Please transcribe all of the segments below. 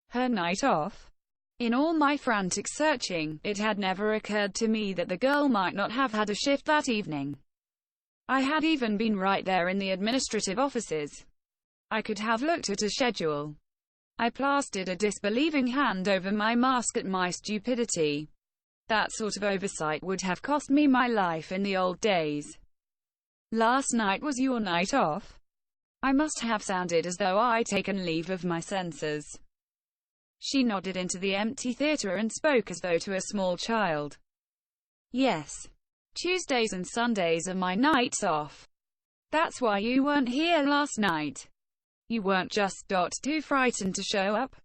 Her night off? In all my frantic searching, it had never occurred to me that the girl might not have had a shift that evening. I had even been right there in the administrative offices. I could have looked at a schedule. I plastered a disbelieving hand over my mask at my stupidity. That sort of oversight would have cost me my life in the old days. Last night was your night off? I must have sounded as though I'd taken leave of my senses. She nodded into the empty theatre and spoke as though to a small child. Yes. Tuesdays and Sundays are my nights off. That's why you weren't here last night. You weren't just too frightened to show up.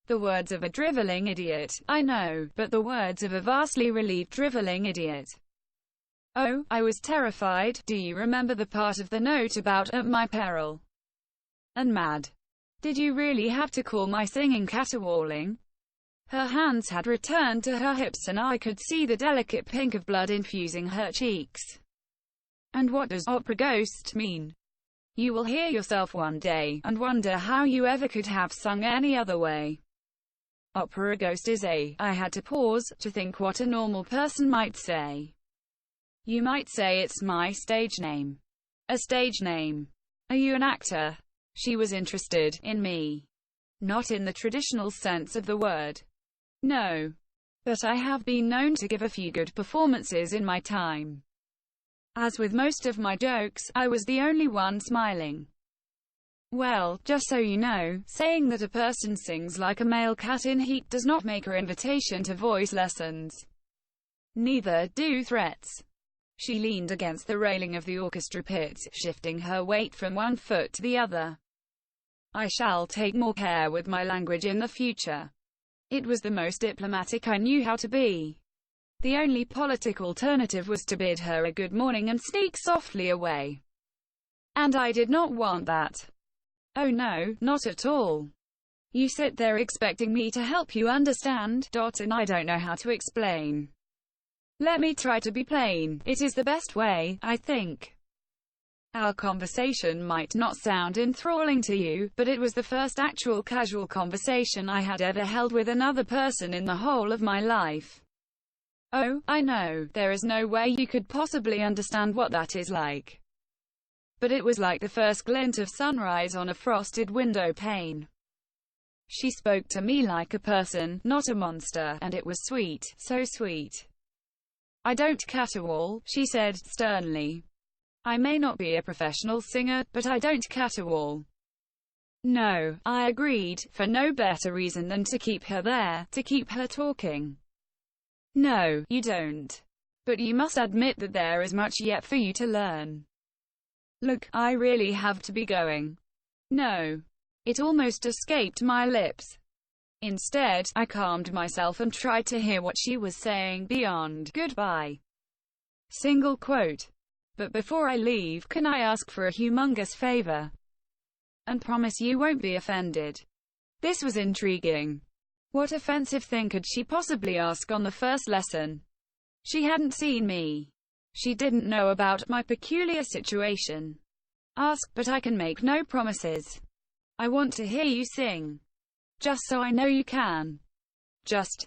The words of a drivelling idiot, I know, but the words of a vastly relieved drivelling idiot. Oh, I was terrified. Do you remember the part of the note about at my peril and mad? Did you really have to call my singing caterwauling? Her hands had returned to her hips and I could see the delicate pink of blood infusing her cheeks. And what does opera ghost mean? You will hear yourself one day, and wonder how you ever could have sung any other way. Opera ghost is I had to pause, to think what a normal person might say. You might say it's my stage name. A stage name. Are you an actor? She was interested in me. Not in the traditional sense of the word. No. But I have been known to give a few good performances in my time. As with most of my jokes, I was the only one smiling. Well, just so you know, saying that a person sings like a male cat in heat does not make her invitation to voice lessons. Neither do threats. She leaned against the railing of the orchestra pit, shifting her weight from one foot to the other. I shall take more care with my language in the future. It was the most diplomatic I knew how to be. The only politic alternative was to bid her a good morning and sneak softly away. And I did not want that. Oh no, not at all. You sit there expecting me to help you understand, and I don't know how to explain. Let me try to be plain. It is the best way, I think. Our conversation might not sound enthralling to you, but it was the first actual casual conversation I had ever held with another person in the whole of my life. Oh, I know, there is no way you could possibly understand what that is like. But it was like the first glint of sunrise on a frosted window pane. She spoke to me like a person, not a monster, and it was sweet, so sweet. I don't caterwaul, she said, sternly. I may not be a professional singer, but I don't caterwaul. No, I agreed, for no better reason than to keep her there, to keep her talking. No, you don't. But you must admit that there is much yet for you to learn. Look, I really have to be going. No. It almost escaped my lips. Instead, I calmed myself and tried to hear what she was saying beyond goodbye. Single quote. But before I leave, can I ask for a humongous favor? And promise you won't be offended. This was intriguing. What offensive thing could she possibly ask on the first lesson? She hadn't seen me. She didn't know about my peculiar situation. Ask, but I can make no promises. I want to hear you sing. Just so I know you can.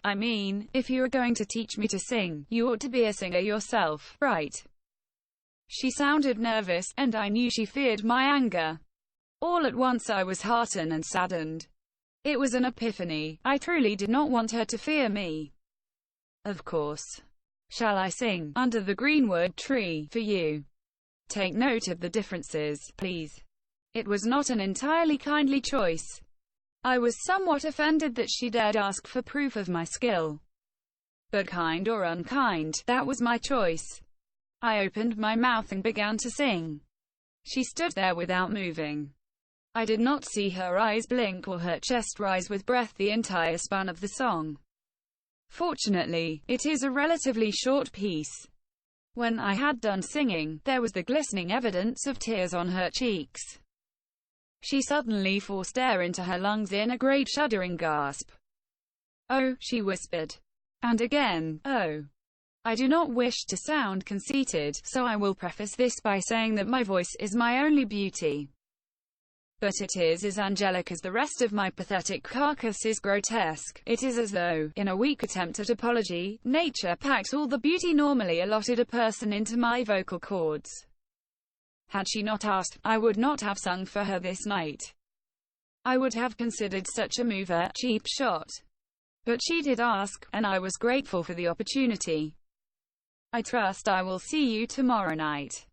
I mean, if you are going to teach me to sing, you ought to be a singer yourself, right? She sounded nervous, and I knew she feared my anger. All at once I was heartened and saddened. It was an epiphany. I truly did not want her to fear me. Of course. Shall I sing, Under the Greenwood Tree, for you? Take note of the differences, please. It was not an entirely kindly choice. I was somewhat offended that she dared ask for proof of my skill. But kind or unkind, that was my choice. I opened my mouth and began to sing. She stood there without moving. I did not see her eyes blink or her chest rise with breath the entire span of the song. Fortunately, it is a relatively short piece. When I had done singing, there was the glistening evidence of tears on her cheeks. She suddenly forced air into her lungs in a great shuddering gasp. Oh, she whispered. And again, oh. I do not wish to sound conceited, so I will preface this by saying that my voice is my only beauty. But it is as angelic as the rest of my pathetic carcass is grotesque. It is as though, in a weak attempt at apology, nature packed all the beauty normally allotted a person into my vocal cords. Had she not asked, I would not have sung for her this night. I would have considered such a move a cheap shot. But she did ask, and I was grateful for the opportunity. I trust I will see you tomorrow night.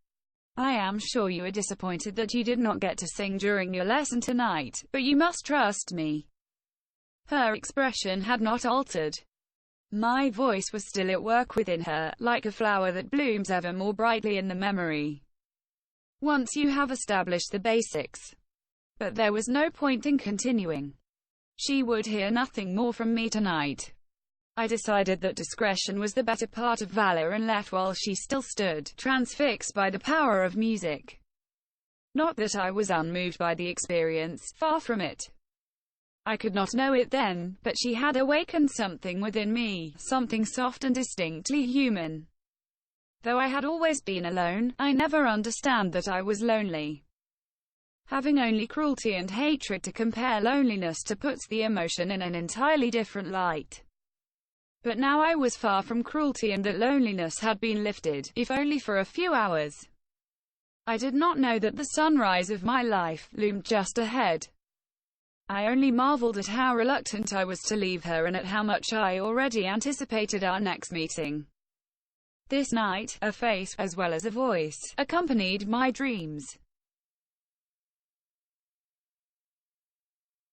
I am sure you are disappointed that you did not get to sing during your lesson tonight, but you must trust me. Her expression had not altered. My voice was still at work within her, like a flower that blooms ever more brightly in the memory. Once you have established the basics. But there was no point in continuing. She would hear nothing more from me tonight. I decided that discretion was the better part of valor and left while she still stood, transfixed by the power of music. Not that I was unmoved by the experience, far from it. I could not know it then, but she had awakened something within me, something soft and distinctly human. Though I had always been alone, I never understood that I was lonely. Having only cruelty and hatred to compare, loneliness to puts the emotion in an entirely different light. But now I was far from cruelty and that loneliness had been lifted, if only for a few hours. I did not know that the sunrise of my life loomed just ahead. I only marveled at how reluctant I was to leave her and at how much I already anticipated our next meeting. This night, a face, as well as a voice, accompanied my dreams.